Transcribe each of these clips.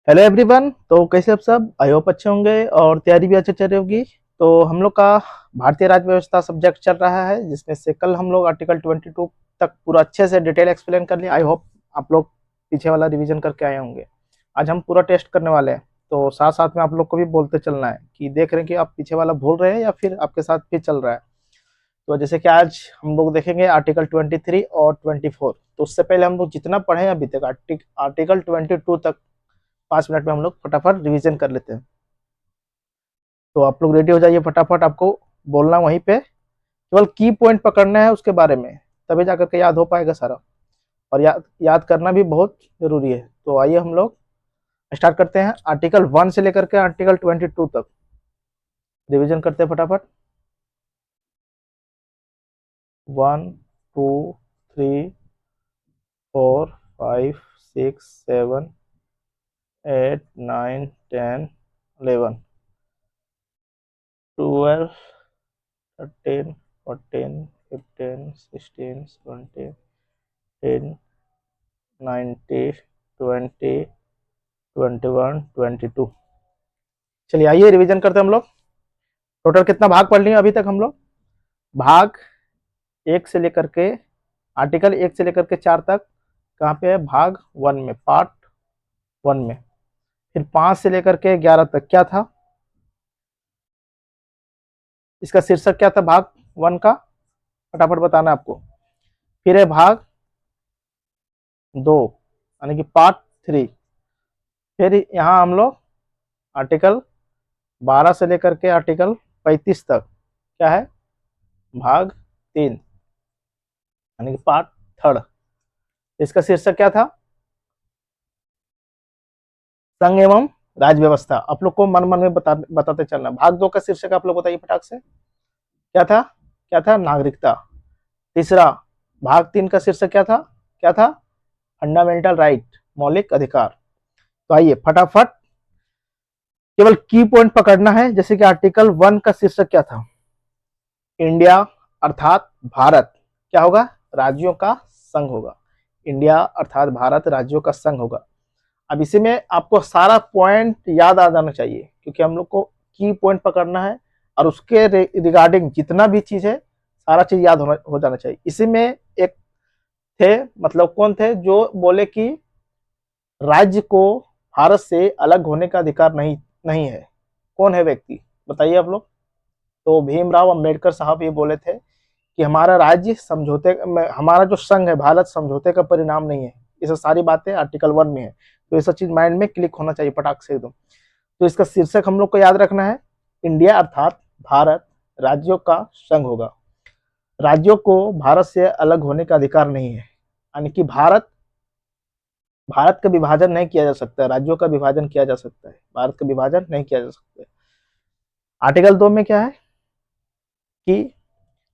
Hello everyone. तो कैसे आप सब? आई होप अच्छे होंगे और तैयारी भी अच्छे चल रही होगी। तो हम लोग का भारतीय राज्य व्यवस्था सब्जेक्ट चल रहा है, जिसमें से कल हम लोग आर्टिकल 22 तक पूरा अच्छे से डिटेल एक्सप्लेन कर लिए। आई होप आप लोग पीछे वाला रिवीजन करके आए होंगे। आज हम पूरा टेस्ट करने वाले हैं, तो साथ साथ में आप लोग को भी बोलते चलना है कि देख रहे हैं कि आप पीछे वाला भूल रहे हैं या फिर आपके साथ भी चल रहा है। तो जैसे कि आज हम लोग देखेंगे आर्टिकल 23 और 24। तो उससे पहले हम लोग जितना पढ़े हैं अभी तक आर्टिकल 22 तक 5 मिनट में हम लोग फटाफट रिवीजन कर लेते हैं। तो आप लोग रेडी हो जाइए, फटाफट आपको बोलना वहीं पे, केवल की पॉइंट पकड़ना है उसके बारे में, तभी जाकर के याद हो पाएगा सारा। और याद करना भी बहुत जरूरी है। तो आइए हम लोग स्टार्ट करते हैं। आर्टिकल 1 से लेकर के आर्टिकल 22 तक रिवीजन करते हैं फटाफट। 1, 2, 3, 4, 5, 6, 7, 8, 9, 10, 11, 12, 13, 14, 15, 16, 17, 10, 90, 20, 21, 22। चलिए आइए रिवीजन करते हैं हम लोग। टोटल कितना भाग पढ़ लिए अभी तक हम लोग? भाग एक से लेकर के आर्टिकल 1 से लेकर के 4 तक कहाँ पे है? भाग 1 में, पार्ट 1 में। फिर 5 से लेकर के 11 तक क्या था? इसका शीर्षक क्या था भाग 1 का? फटाफट बताना है आपको। फिर है भाग 2 यानी कि पार्ट 3। फिर यहाँ हम लोग आर्टिकल 12 से लेकर के आर्टिकल 35 तक क्या है? भाग 3 यानी कि पार्ट 3। इसका शीर्षक क्या था? संघ एवं राज्य व्यवस्था। आप लोग को मन मन में बताते चलना। भाग 2 का शीर्षक आप लोग बताइए फटाक से, क्या था? क्या था? नागरिकता। तीसरा भाग 3 का शीर्षक क्या था? क्या था? फंडामेंटल राइट, मौलिक अधिकार। तो आइए फटाफट केवल की पॉइंट पकड़ना है। जैसे कि आर्टिकल 1 का शीर्षक क्या था? इंडिया अर्थात भारत क्या होगा? राज्यों का संघ होगा। इंडिया अर्थात भारत राज्यों का संघ होगा। अब इसी में आपको सारा पॉइंट याद आ जाना चाहिए, क्योंकि हम लोग को की पॉइंट पकड़ना है और उसके रिगार्डिंग जितना भी चीज है सारा चीज याद हो जाना चाहिए। इसी में एक थे, मतलब कौन थे जो बोले कि राज्य को भारत से अलग होने का अधिकार नहीं नहीं है। कौन है व्यक्ति? बताइए आप लोग। तो भीमराव अंबेडकर साहब ये बोले थे कि हमारा राज्य समझौते में, हमारा जो संघ है भारत समझौते का परिणाम नहीं है। ये सब सारी बातें आर्टिकल 1 में है। तो ये सब चीज माइंड में क्लिक होना चाहिए पटाख से एकदम। तो इसका शीर्षक हम लोग को याद रखना है, इंडिया अर्थात भारत राज्यों का संघ होगा। राज्यों को भारत से अलग होने का अधिकार नहीं है, यानी कि भारत भारत का विभाजन नहीं किया जा सकता, राज्यों का विभाजन किया जा सकता है, भारत का विभाजन नहीं किया जा सकता है। आर्टिकल 2 में क्या है कि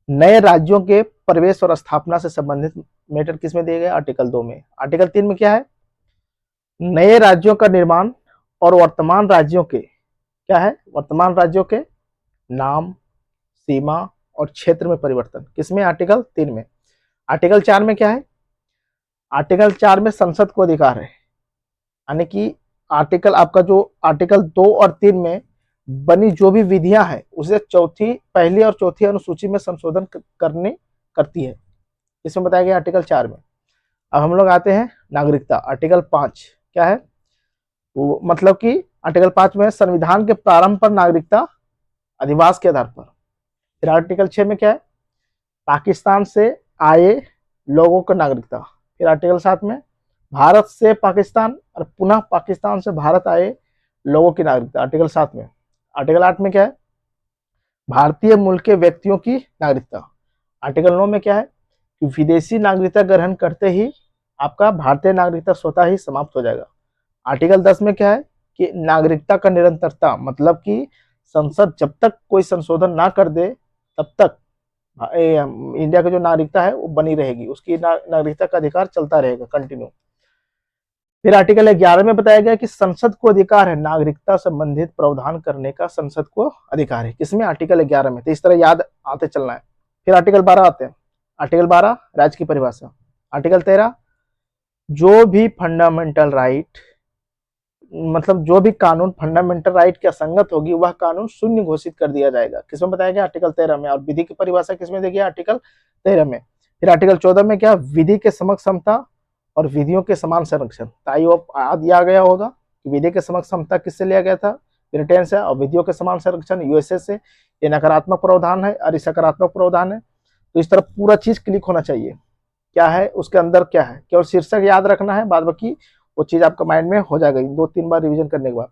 नए राज्यों के प्रवेश और स्थापना से संबंधित मैटर किसमें दिए गए? आर्टिकल 2 में। आर्टिकल 3 में क्या है? नए राज्यों का निर्माण और वर्तमान राज्यों के क्या है? वर्तमान राज्यों के नाम, सीमा और क्षेत्र में परिवर्तन किसमें? आर्टिकल 3 में। आर्टिकल 4 में क्या है? आर्टिकल 4 में संसद को अधिकार है, यानी कि आर्टिकल आपका जो आर्टिकल 2 और 3 में बनी जो भी विधियां हैं उसे पहली और चौथी अनुसूची में संशोधन करने करती है। इसमें बताया गया आर्टिकल 4 में। अब हम लोग आते हैं नागरिकता। आर्टिकल 5 क्या है? वो मतलब कि आर्टिकल 5 में संविधान के प्रारंभ पर नागरिकता अधिवास के आधार पर। फिर आर्टिकल 6 में क्या है? पाकिस्तान से आए लोगों को नागरिकता। फिर आर्टिकल 7 में भारत से पाकिस्तान और पुनः पाकिस्तान से भारत आए लोगों की नागरिकता, आर्टिकल 7 में। आर्टिकल 8 में क्या है? भारतीय मूल के व्यक्तियों की नागरिकता। आर्टिकल 9 में क्या है कि विदेशी नागरिकता ग्रहण करते ही आपका भारतीय नागरिकता स्वतः ही समाप्त हो जाएगा। आर्टिकल 10 में क्या है कि नागरिकता का निरंतरता, मतलब कि संसद जब तक कोई संशोधन ना कर दे तब तक इंडिया की जो नागरिकता है वो बनी रहेगी, उसकी नागरिकता का अधिकार चलता रहेगा कंटिन्यू। फिर आर्टिकल 11 में बताया गया कि संसद को अधिकार है नागरिकता संबंधित प्रावधान करने का, संसद को अधिकार है किसमें? आर्टिकल 11 में। तो इस तरह याद आते चलना है। फिर आर्टिकल 12 आते हैं। आर्टिकल 12 राज्य की परिभाषा। आर्टिकल 13 जो भी फंडामेंटल राइट मतलब जो भी कानून फंडामेंटल राइट के असंगत होगी वह कानून शून्य घोषित कर दिया जाएगा। किसमें बताया गया? आर्टिकल 13 में। और विधि की परिभाषा किसमें दी गई? आर्टिकल 13 में। फिर आर्टिकल 14 में क्या? विधि के समक्ष समता और विधियों के समान संरक्षण। दिया गया होगा कि विधि के समक्ष समता किससे लिया गया था? ब्रिटेन से। और विधियों के समान संरक्षण यूएसए से। ये नकारात्मक प्रावधान है और ये सकारात्मक प्रावधान है। तो इस तरह पूरा चीज क्लिक होना चाहिए, क्या है उसके अंदर, क्या है, केवल शीर्षक याद रखना है, बाद बाकी वो चीज आपका माइंड में हो जाएगा 2-3 बार रिवीजन करने के बाद।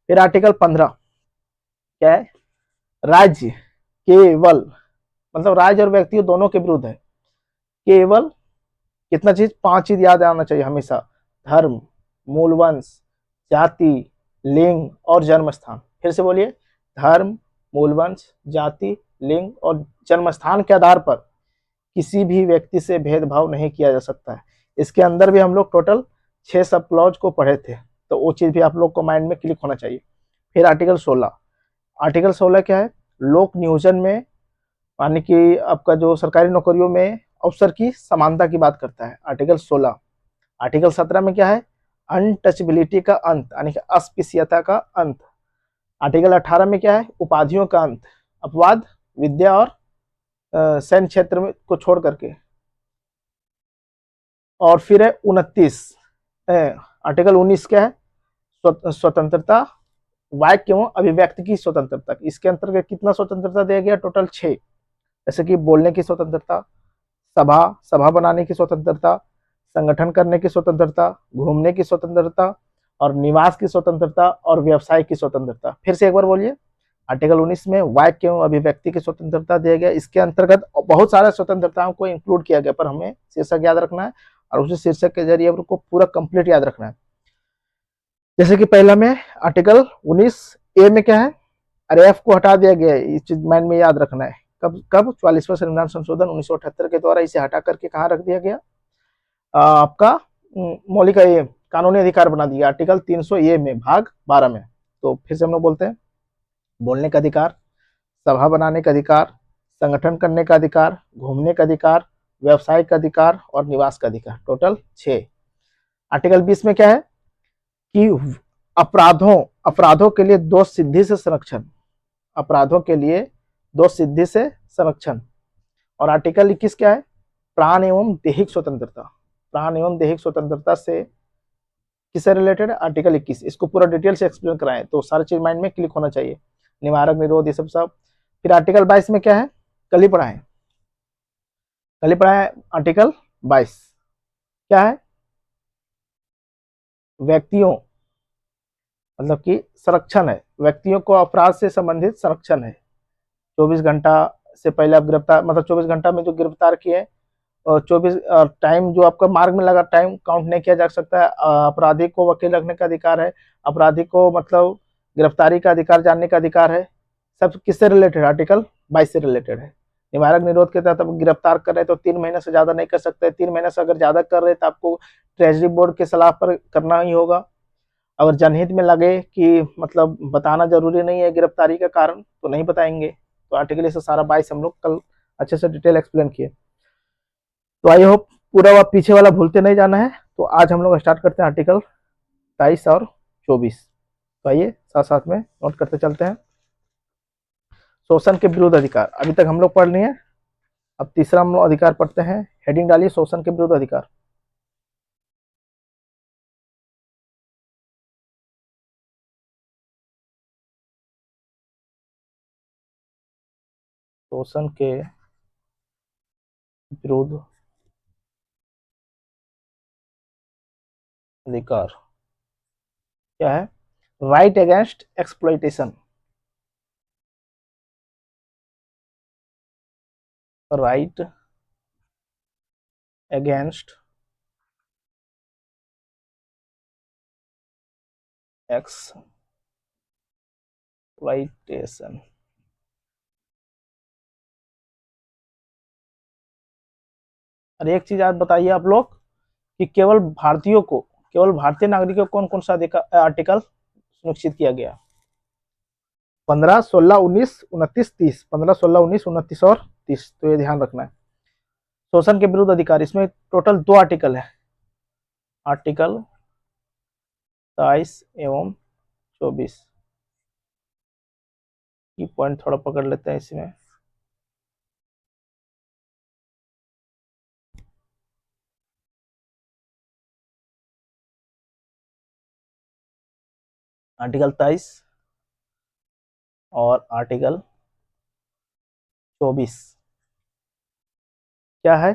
फिर आर्टिकल 15 क्या है? राज्य केवल, मतलब राज्य और व्यक्ति दोनों के विरुद्ध है। केवल कितना चीज? 5 चीज याद आना चाहिए हमेशा। धर्म, मूल वंश, जाति, लिंग और जन्म स्थान। फिर से बोलिए। धर्म, मूल वंश, जाति, लिंग और जन्म स्थान के आधार पर किसी भी व्यक्ति से भेदभाव नहीं किया जा सकता है। इसके अंदर भी हम लोग टोटल 6 सब क्लॉज को पढ़े थे, तो वो चीज भी आप लोग को माइंड में क्लिक होना चाहिए। फिर आर्टिकल 16। आर्टिकल 16 क्या है? लोक नियोजन में, यानी कि आपका जो सरकारी नौकरियों में अवसर की समानता की बात करता है, आर्टिकल 16। आर्टिकल 17 में क्या है? अनटचेबिलिटी का अंत, यानी कि अस्पृश्यता का अंत। आर्टिकल 18 में क्या है? उपाधियों का अंत, अपवाद विद्या और सैन्य क्षेत्र में को छोड़ करके। और फिर है 29, आर्टिकल 19 क्या है? स्वतंत्रता, वाक्य एवं अभिव्यक्ति की स्वतंत्रता। इसके अंतर्गत कितना स्वतंत्रता दिया गया? टोटल 6। जैसे कि बोलने की स्वतंत्रता, सभा बनाने की स्वतंत्रता, संगठन करने की स्वतंत्रता, घूमने की स्वतंत्रता और निवास की स्वतंत्रता और व्यवसाय की स्वतंत्रता। फिर से एक बार बोलिए। आर्टिकल 19 में वाक्य एवं अभिव्यक्ति की स्वतंत्रता दिया गया। इसके अंतर्गत बहुत सारे स्वतंत्रताओं को इंक्लूड किया गया, पर हमें शीर्षक याद रखना है और उसी शीर्षक के जरिए को पूरा कंप्लीट याद रखना है। जैसे कि पहला में आर्टिकल 19 ए में क्या है? अरे एफ को हटा दिया गया है, इस चीज माइंड में याद रखना है। कब 44वां संविधान संशोधन 1978 के द्वारा इसे हटा करके कहाँ रख दिया गया? आपका मौलिक कानूनी अधिकार बना दिया आर्टिकल 300 ए में भाग 12 में। तो फिर से हम लोग बोलते हैं, बोलने का अधिकार, सभा बनाने का अधिकार, संगठन करने का अधिकार, घूमने का अधिकार, व्यवसाय का अधिकार और निवास का अधिकार। टोटल 6। आर्टिकल 20 में क्या है कि अपराधों के लिए दोष सिद्धि से संरक्षण, अपराधों के लिए दोष सिद्धि से संरक्षण। और आर्टिकल 21 क्या है? प्राण एवं दैहिक स्वतंत्रता, प्राण एवं दैहिक स्वतंत्रता से किससे रिलेटेड? आर्टिकल 21। इसको पूरा डिटेल से एक्सप्लेन कराएं तो सारी चीज माइंड में क्लिक होना चाहिए। निवारक, निरोध, ये सब। फिर आर्टिकल 22 में क्या है? कल ही पढ़ाएं, आर्टिकल 22 क्या है? व्यक्तियों, मतलब कि संरक्षण है, व्यक्तियों को अपराध से संबंधित संरक्षण है। 24 घंटा से पहले आप गिरफ्तार, मतलब 24 घंटा में जो गिरफ्तार किए और 24 टाइम जो आपका मार्ग में लगा टाइम काउंट नहीं किया जा सकता है। अपराधी को वकील रखने का अधिकार है, अपराधी को मतलब गिरफ्तारी का अधिकार जानने का अधिकार है। सब किससे रिलेटेड? आर्टिकल 22 से रिलेटेड है। निवारक निरोध के तहत आप गिरफ्तार कर रहे तो 3 महीने से ज्यादा नहीं कर सकते। 3 महीने से अगर ज्यादा कर रहे तो आपको ट्रेजरी बोर्ड के सलाह पर करना ही होगा। अगर जनहित में लगे कि मतलब बताना जरूरी नहीं है गिरफ्तारी का कारण तो नहीं बताएंगे। तो आर्टिकल से सारा 22 हम लोग कल अच्छे से डिटेल एक्सप्लेन किए। तो आई होप पूरा वा पीछे वाला भूलते नहीं जाना है। तो आज हम लोग स्टार्ट करते हैं आर्टिकल 23 और 24। तो आइए साथ साथ में नोट करते चलते हैं। शोषण के विरुद्ध अधिकार अभी तक हम लोग पढ़ लिए। अब तीसरा हम लोग अधिकार पढ़ते हैं। हेडिंग डालिए, शोषण के विरुद्ध अधिकार। शोषण के विरुद्ध अधिकार क्या है? Right against exploitation, right against exploitation. और एक चीज आज बताइए आप लोग कि केवल भारतीयों को, केवल भारतीय नागरिकों को कौन कौन सा आर्टिकल सुनिश्चित किया गया? 15, 16, 19, 29, 30। 15, 16, 19, 29 और 30। तो ये ध्यान रखना है। शोषण के विरुद्ध अधिकार, इसमें टोटल 2 आर्टिकल है। आर्टिकल 23 एवं 24 की पॉइंट थोड़ा पकड़ लेते हैं इसमें। आर्टिकल 23 और आर्टिकल 24 क्या है?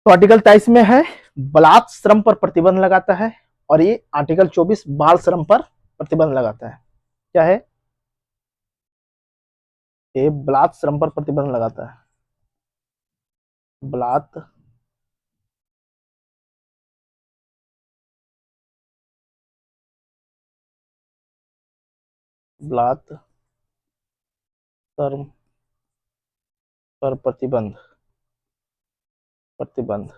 तो आर्टिकल 23 में है बलात् श्रम पर प्रतिबंध लगाता है, और ये आर्टिकल 24 बाल श्रम पर प्रतिबंध लगाता है। क्या है? ये बलात् श्रम पर प्रतिबंध लगाता है। बलात् बलात् श्रम पर प्रतिबंध प्रतिबंध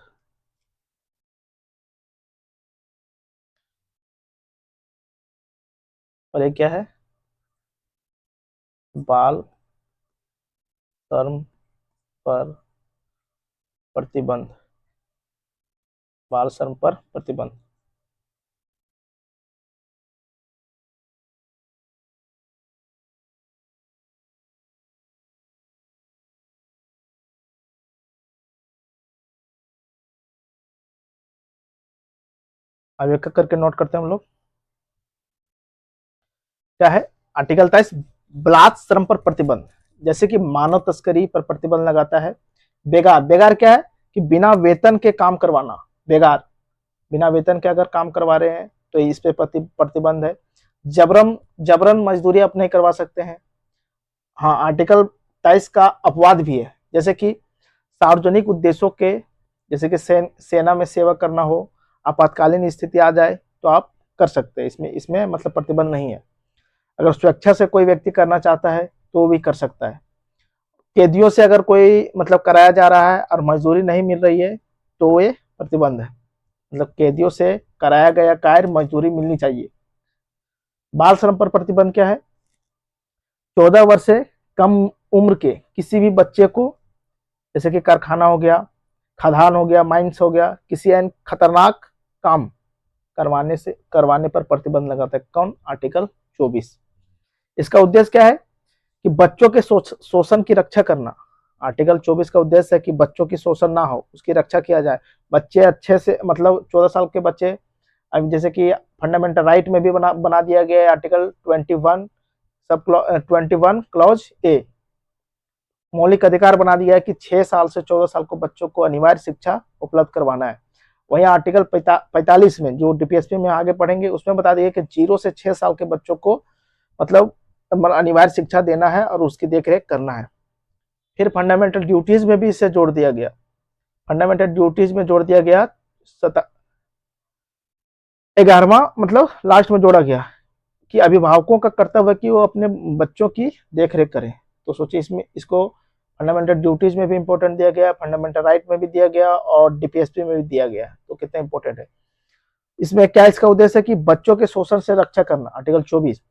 और ये क्या है? बाल श्रम पर प्रतिबंध, बाल श्रम पर प्रतिबंध। अब एक एक करके नोट करते हैं हम लोग। क्या है? आर्टिकल 23 बलात् श्रम पर प्रतिबंध, जैसे कि मानव तस्करी पर प्रतिबंध लगाता है। बेगार, बेगार क्या है? कि बिना वेतन के काम करवाना। बेगार बिना वेतन के अगर काम करवा रहे हैं तो इस पे प्रतिबंध है। जबरन जबरन मजदूरी आप नहीं करवा सकते हैं। हाँ, आर्टिकल 23 का अपवाद भी है, जैसे कि सार्वजनिक उद्देश्यों के, जैसे कि सेना में सेवा करना हो, आपातकालीन स्थिति आ जाए तो आप कर सकते हैं। इसमें इसमें मतलब प्रतिबंध नहीं है। अगर स्वेच्छा से कोई व्यक्ति करना चाहता है तो वो भी कर सकता है। कैदियों से अगर कोई मतलब कराया जा रहा है और मजदूरी नहीं मिल रही है तो ये प्रतिबंध है। मतलब कैदियों से कराया गया कार्य मजदूरी मिलनी चाहिए। बाल श्रम पर प्रतिबंध क्या है? 14 वर्ष से कम उम्र के किसी भी बच्चे को, जैसे कि कारखाना हो गया, खदान हो गया, माइंस हो गया, किसी अन्य खतरनाक काम करवाने पर प्रतिबंध लगाता है। कौन? आर्टिकल 24। इसका उद्देश्य क्या है? कि बच्चों के शोषण की रक्षा करना। आर्टिकल 24 का उद्देश्य है कि बच्चों की शोषण ना हो, उसकी रक्षा किया जाए। बच्चे अच्छे से, मतलब 14 साल के बच्चे, अब जैसे कि फंडामेंटल राइट में भी बना दिया गया है आर्टिकल 21 21 क्लॉज ए, मौलिक अधिकार बना दिया है कि 6 साल से 14 साल को बच्चों को अनिवार्य शिक्षा उपलब्ध करवाना है। वहीं आर्टिकल 45 में, जो डीपीएसपी में आगे पढ़ेंगे, उसमें बता दिया कि 0 से 6 साल के बच्चों को मतलब अनिवार्य शिक्षा देना है और उसकी देखरेख करना है। फिर फंडामेंटल ड्यूटीज में भी इसे जोड़ दिया गया। फंडामेंटल ड्यूटीज में जोड़ दिया गया 11वां, मतलब लास्ट में जोड़ा गया कि अभिभावकों का कर्तव्य है कि वो अपने बच्चों की देखरेख करें। तो सोचिए, इसमें इसको फंडामेंटल ड्यूटीज में भी इंपॉर्टेंट दिया गया, फंडामेंटल राइट में भी दिया गया और डीपीएसपी में भी दिया गया। तो कितना इंपॉर्टेंट है। इसमें क्या इसका उद्देश्य है कि बच्चों के शोषण से रक्षा करना। आर्टिकल 24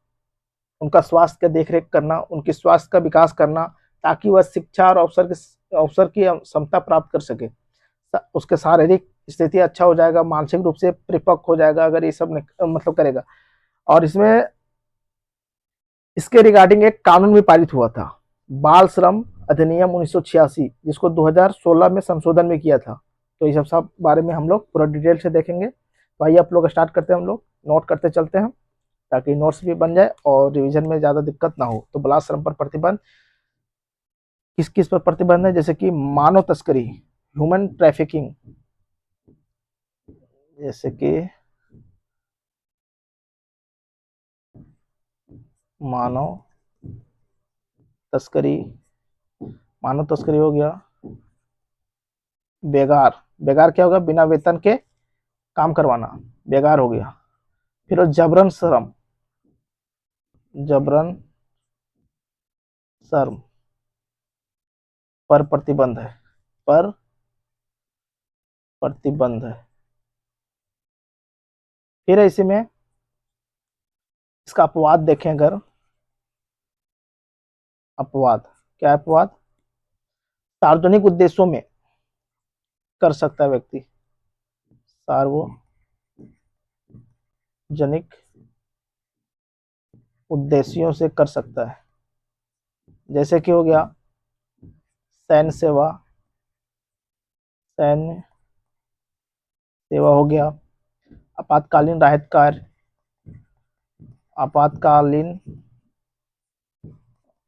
उनका स्वास्थ्य का देखरेख करना, उनके स्वास्थ्य का विकास करना, ताकि वह शिक्षा और अवसर की क्षमता प्राप्त कर सके। उसके शारीरिक स्थिति अच्छा हो जाएगा, मानसिक रूप से परिपक्व हो जाएगा अगर ये सब मतलब करेगा। और इसमें इसके रिगार्डिंग एक कानून भी पारित हुआ था, बाल श्रम अधिनियम 1986, जिसको 2016 में संशोधन में किया था। तो इस सब बारे में हम लोग पूरा डिटेल से देखेंगे। तो आइए आप लोग स्टार्ट करते हैं, हम लोग नोट करते चलते हैं ताकि नोट्स भी बन जाए और रिवीजन में ज़्यादा दिक्कत ना हो। तो बाल श्रम पर प्रतिबंध किस किस पर प्रतिबंध है? जैसे कि मानव तस्करी, ह्यूमन ट्रैफिकिंग, जैसे कि मानव तस्करी, मानव तस्करी हो गया। बेगार, बेगार क्या होगा? बिना वेतन के काम करवाना, बेगार हो गया। फिर जबरन श्रम, जबरन श्रम पर प्रतिबंध है, पर प्रतिबंध है। फिर इसी में इसका अपवाद देखें अगर, अपवाद क्या है? अपवाद सार्वजनिक उद्देश्यों में कर सकता है व्यक्ति, सार्वजनिक जनिक उद्देश्यों से कर सकता है, जैसे कि हो गया सैन्य सेवा, सैन्य सेवा हो गया, आपातकालीन राहत कार्य, आपातकालीन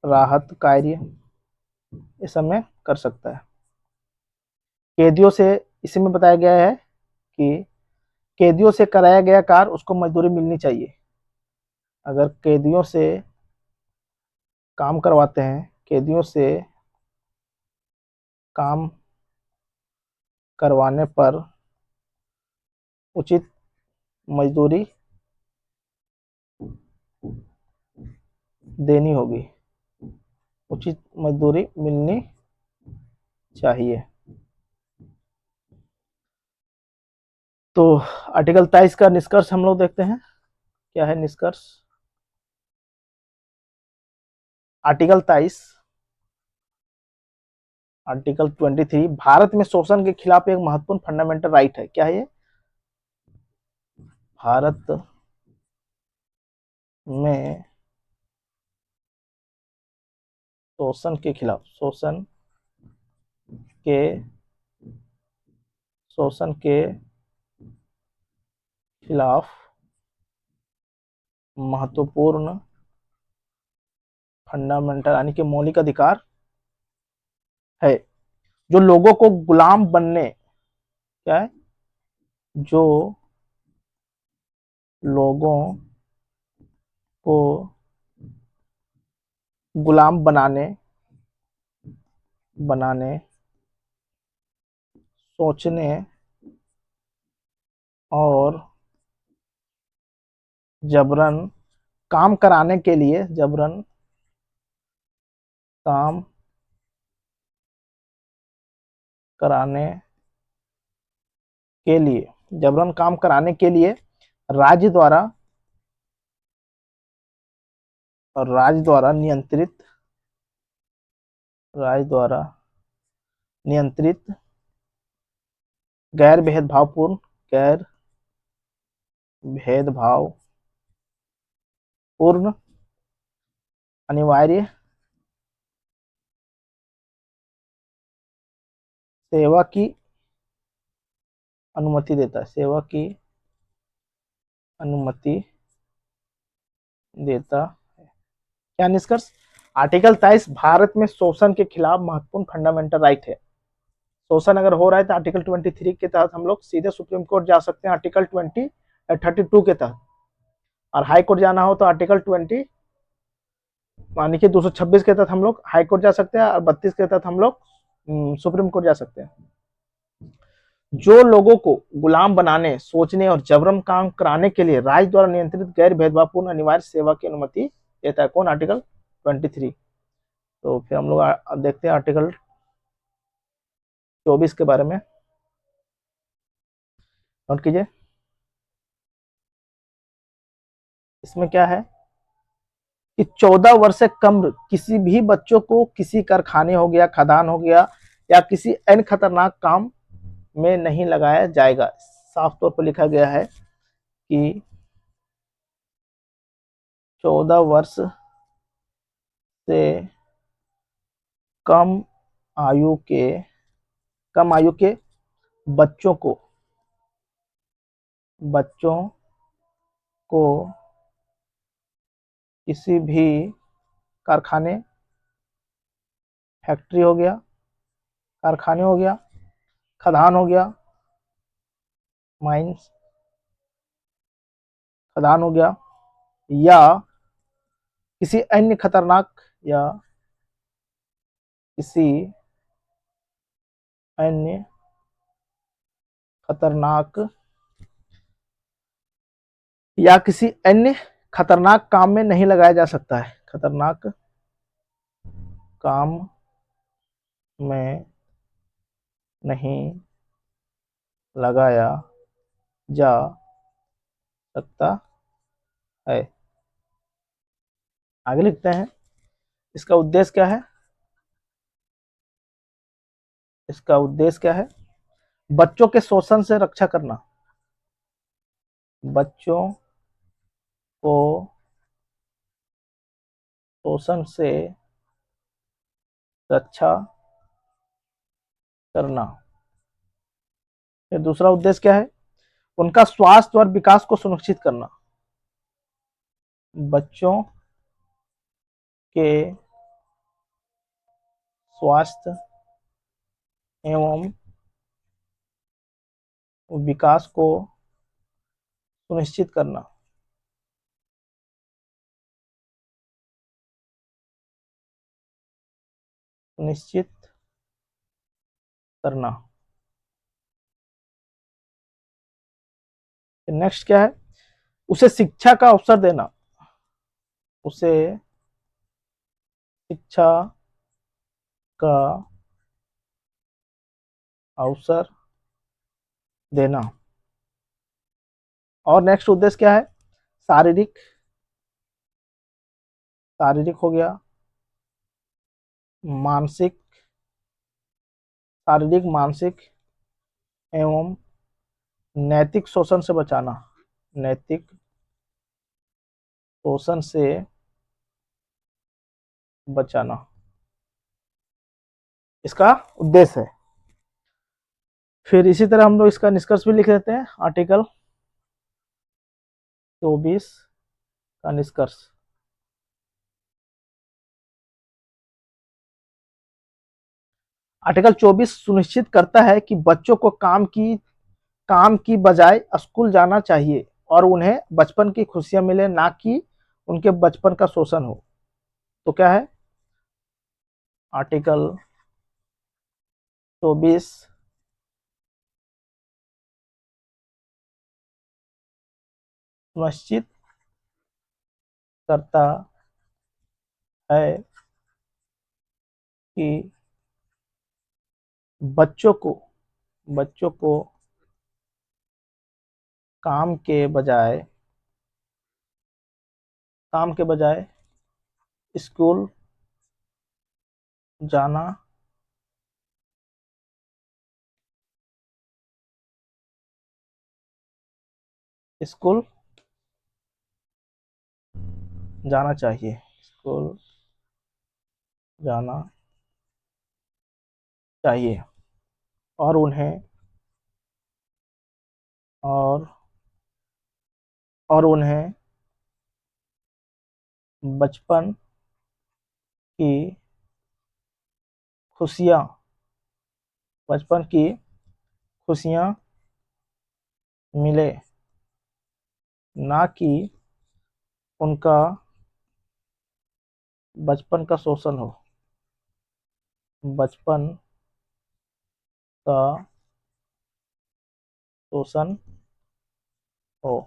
राहत कार्य इस समय कर सकता है। कैदियों से इसी में बताया गया है कि कैदियों से कराया गया कार्य उसको मजदूरी मिलनी चाहिए। अगर कैदियों से काम करवाते हैं, कैदियों से काम करवाने पर उचित मजदूरी देनी होगी, उचित मजदूरी मिलनी चाहिए। तो आर्टिकल 23 का निष्कर्ष हम लोग देखते हैं, क्या है निष्कर्ष। आर्टिकल 23, आर्टिकल 23 भारत में शोषण के खिलाफ एक महत्वपूर्ण फंडामेंटल राइट है। क्या है ये? भारत में शोषण के खिलाफ, के शोषण के खिलाफ महत्वपूर्ण फंडामेंटल यानी कि मौलिक अधिकार है, जो लोगों को गुलाम बनने, क्या है, जो लोगों को गुलाम बनाने सोचने और जबरन काम कराने के लिए, जबरन काम कराने के लिए, जबरन काम कराने के लिए राज्य द्वारा नियंत्रित, राज्य द्वारा नियंत्रित गैर भेदभावपूर्ण, गैर भेदभावपूर्ण अनिवार्य सेवा की अनुमति देता है, सेवा की अनुमति देता है। क्या निष्कर्ष? आर्टिकल 23 भारत में शोषण के खिलाफ महत्वपूर्ण फंडामेंटल राइट है। शोषण अगर हो रहा है तो आर्टिकल 23 के तहत हम लोग सीधे सुप्रीम कोर्ट जा सकते हैं, आर्टिकल 32 के तहत, और हाई कोर्ट जाना हो तो आर्टिकल 20 यानी कि 226 के तहत हम लोग हाई कोर्ट जा सकते हैं, और 32 के तहत हम लोग सुप्रीम कोर्ट जा सकते हैं। जो लोगों को गुलाम बनाने, सोचने और जबरन काम कराने के लिए राज्य द्वारा नियंत्रित गैर भेदभावपूर्ण अनिवार्य सेवा की अनुमति देता है। कौन? आर्टिकल 23। तो फिर हम लोग देखते हैं आर्टिकल 24 के बारे में। नोट कीजिए, इसमें क्या है कि 14 वर्ष से कम किसी भी बच्चों को किसी कारखाने हो गया, खदान हो गया, या किसी अन्य खतरनाक काम में नहीं लगाया जाएगा। साफ तौर पर लिखा गया है कि 14 वर्ष से कम आयु के बच्चों को किसी भी कारखाने, फैक्ट्री हो गया, कारखाने हो गया, खदान हो गया, माइंस, खदान हो गया, या किसी अन्य खतरनाक, या किसी अन्य खतरनाक या किसी अन्य खतरनाक काम में नहीं लगाया जा सकता है, खतरनाक काम में नहीं लगाया जा सकता है। आगे लिखते हैं, इसका उद्देश्य क्या है? इसका उद्देश्य क्या है? बच्चों के शोषण से रक्षा करना, बच्चों को शोषण से रक्षा करना। फिर दूसरा उद्देश्य क्या है? उनका स्वास्थ्य और विकास को सुनिश्चित करना। बच्चों के स्वास्थ्य एवं विकास को सुनिश्चित करना। सुनिश्चित करना। नेक्स्ट क्या है? उसे शिक्षा का अवसर देना। उसे शिक्षा का अवसर देना। और नेक्स्ट उद्देश्य क्या है? शारीरिक, शारीरिक हो गया, मानसिक, शारीरिक मानसिक एवं नैतिक शोषण से बचाना। नैतिक शोषण से बचाना इसका उद्देश्य है। फिर इसी तरह हम लोग इसका निष्कर्ष भी लिख देते हैं। आर्टिकल 24 का निष्कर्ष। आर्टिकल 24 सुनिश्चित करता है कि बच्चों को काम की बजाय स्कूल जाना चाहिए और उन्हें बचपन की खुशियां मिले, ना कि उनके बचपन का शोषण हो। तो क्या है? आर्टिकल 24 सुनिश्चित करता है कि बच्चों को काम के बजाय स्कूल जाना स्कूल जाना चाहिए। स्कूल जाना चाहिए और उन्हें और उन्हें बचपन की खुशियां बचपन की खुशियां मिले, ना कि उनका बचपन का शोषण हो। बचपन का शोषण हो।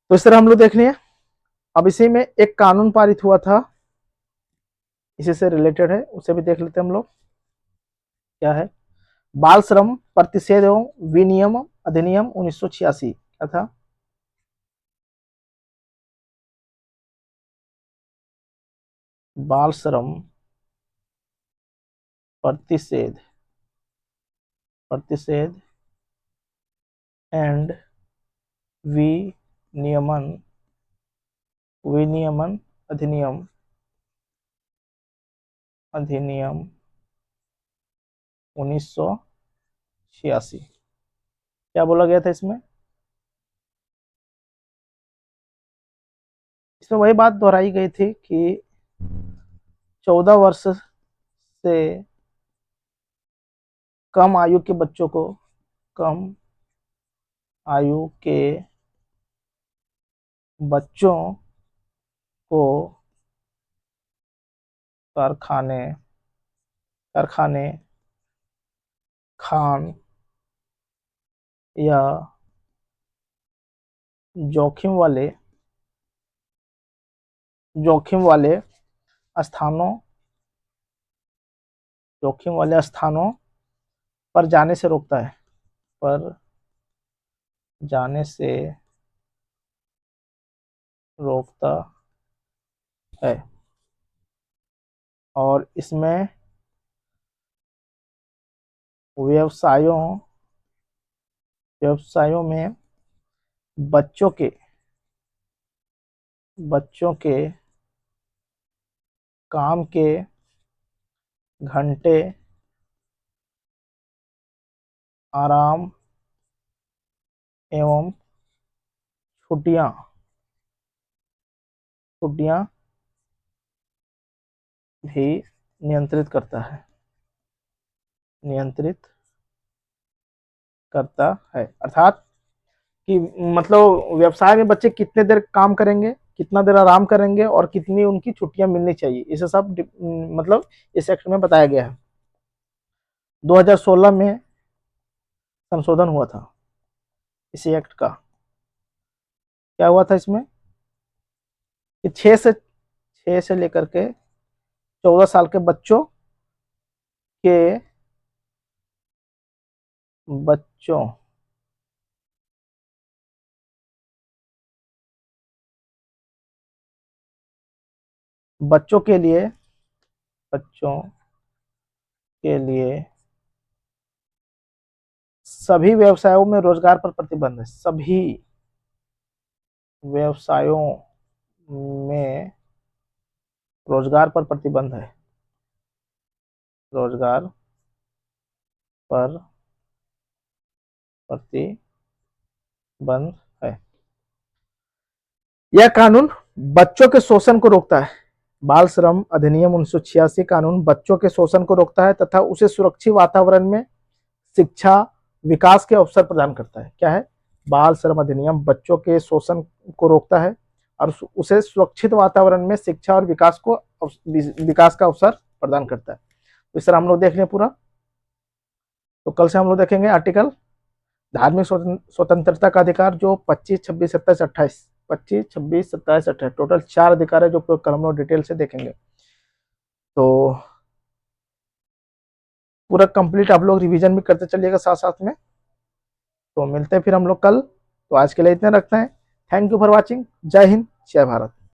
तो इस तरह हम लोग देख लिए। अब इसी में एक कानून पारित हुआ था, इसी से रिलेटेड है, उसे भी देख लेते हैं हम लोग। क्या है? बाल श्रम प्रतिषेध एवं विनियम अधिनियम 1986। क्या था? बाल श्रम प्रतिषेध एंड विनियमन विनियमन अधिनियम 1986। क्या बोला गया था इसमें? इसमें वही बात दोहराई गई थी कि 14 वर्ष से कम आयु के बच्चों को कम आयु के बच्चों को कारखाने कारखाने खान या जोखिम वाले जोखिम वाले स्थानों पर जाने से रोकता है। पर जाने से रोकता है। और इसमें व्यवसायों में बच्चों के बच्चों के काम के घंटे, आराम एवं छुट्टियां छुट्टियां भी नियंत्रित करता है, नियंत्रित करता है। अर्थात कि मतलब व्यवसाय में बच्चे कितने देर काम करेंगे, कितना देर आराम करेंगे और कितनी उनकी छुट्टियां मिलनी चाहिए, इसे सब मतलब इस सेक्शन में बताया गया है। 2016 में संशोधन हुआ था इसी एक्ट का। क्या हुआ था इसमें कि 6 से लेकर के 14 साल के के बच्चों बच्चों के लिए बच्चों के लिए सभी व्यवसायों में रोजगार पर प्रतिबंध है। सभी व्यवसायों में रोजगार पर प्रतिबंध है, रोजगार पर प्रतिबंध है। यह कानून बच्चों के शोषण को रोकता है। बाल श्रम अधिनियम 1986 कानून बच्चों के शोषण को रोकता है तथा उसे सुरक्षित वातावरण में शिक्षा विकास के अवसर प्रदान करता है। क्या है? बाल श्रम अधिनियम बच्चों के शोषण को रोकता है और उसे सुरक्षित वातावरण में शिक्षा और विकास का अवसर प्रदान करता है। तो इस तरह हम लोग देख लें पूरा। तो कल से हम लोग देखेंगे आर्टिकल धार्मिक स्वतंत्रता का अधिकार, जो 25, 26, 27, 28, 25, 26, 27, 28 टोटल 4 अधिकार है जो कल हम लोग डिटेल से देखेंगे। तो पूरा कंप्लीट आप लोग रिवीजन भी करते चलिएगा साथ साथ में। तो मिलते हैं फिर हम लोग कल। तो आज के लिए इतने रखते हैं। Thank you for watching. जय हिंद, जय भारत।